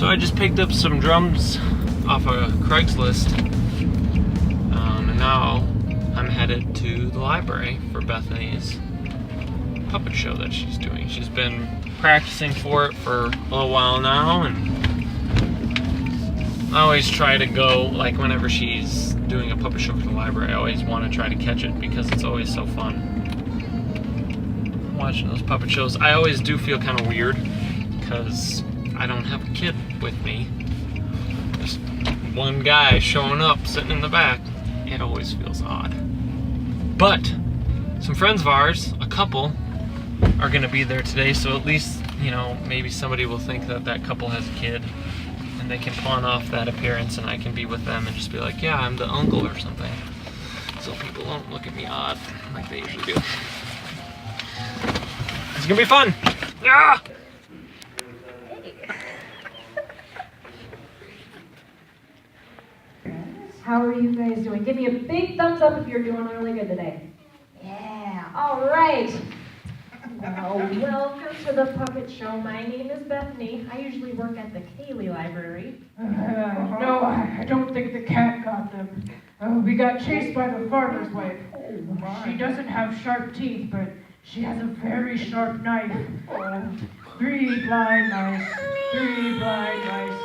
So I just picked up some drums off of Craigslist, and now I'm headed to the library for Bethany's puppet show that she's doing. She's been practicing for it for a little while now, and I always try to go, like whenever she's doing a puppet show for the library, I always want to try to catch it because it's always so fun. Watching those puppet shows, I always do feel kind of weird because I don't have a kid with me. Just one guy showing up, sitting in the back. It always feels odd. But some friends of ours, a couple, are gonna be there today, so at least, you know, maybe somebody will think that that couple has a kid and they can pawn off that appearance and I can be with them and just be like, yeah, I'm the uncle or something. So people don't look at me odd like they usually do. It's gonna be fun! Ah! How are you guys doing? Give me a big thumbs up if you're doing really good today. Yeah, all right. Well, welcome to the puppet show. My name is Bethany. I usually work at the Siouxland Library. No, I don't think the cat got them. We got chased by the farmer's wife. She doesn't have sharp teeth, but she has a very sharp knife. 3 blind mice, 3 blind mice.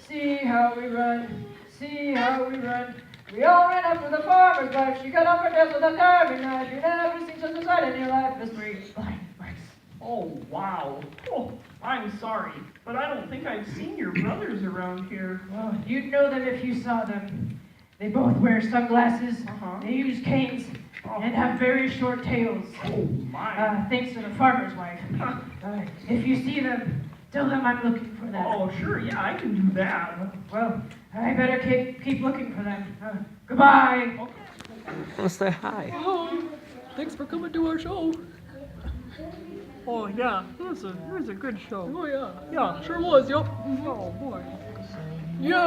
See how we run. See how we run. We all ran after the farmer's wife. She cut off her dress with a carving knife. You never seen such a sight in your life as 3 blind mice. Oh, wow. Oh, I'm sorry, but I don't think I've seen your brothers around here. Well, you'd know them if you saw them. They both wear sunglasses. They use canes and have very short tails. Oh, my. Thanks to the farmer's wife. If you see them, tell them I'm looking for them. Oh, sure, yeah, I can do that. Well, I better keep looking for them. Goodbye. Let's say hi. Oh, thanks for coming to our show. Oh, yeah, it was a good show. Oh, yeah. Yeah, sure was, yup. Oh, boy. Yeah!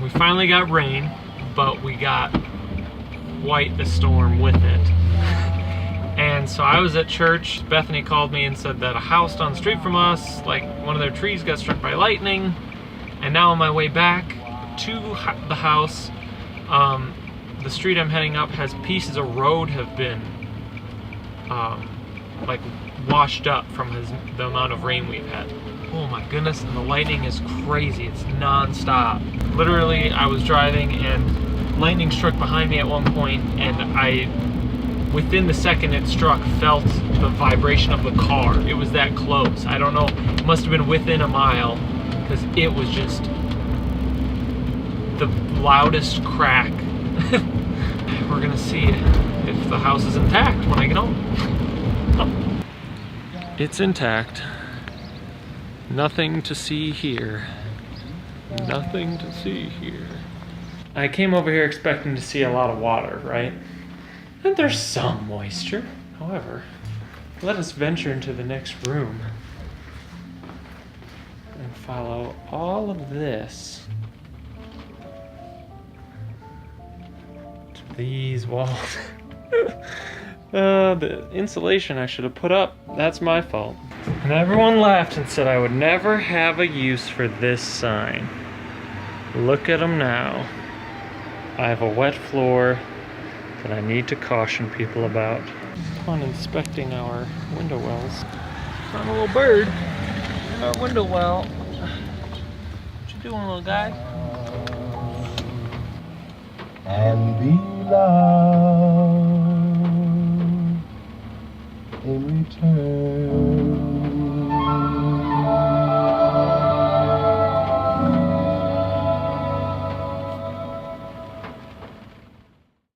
We finally got rain, but we got quite the storm with it. And so I was at church. Bethany called me and said that a house down the street from us, like one of their trees got struck by lightning. And now on my way back to the house, the street I'm heading up has pieces of road have been like washed up from the amount of rain we've had. Oh my goodness, and the lightning is crazy. It's non-stop. Literally, I was driving and lightning struck behind me at one point, and within the second it struck, felt the vibration of the car. It was that close. I don't know, it must have been within a mile, because it was just the loudest crack. We're gonna see if the house is intact when I get home. It's intact. Nothing to see here. Nothing to see here. I came over here expecting to see a lot of water, right? And there's some moisture. However, let us venture into the next room and follow all of this to these walls. The insulation I should have put up, that's my fault. And everyone laughed and said I would never have a use for this sign. Look at them now. I have a wet floor that I need to caution people about. Upon inspecting our window wells, found a little bird in our window well. What you doing, little guy? And be loved in return.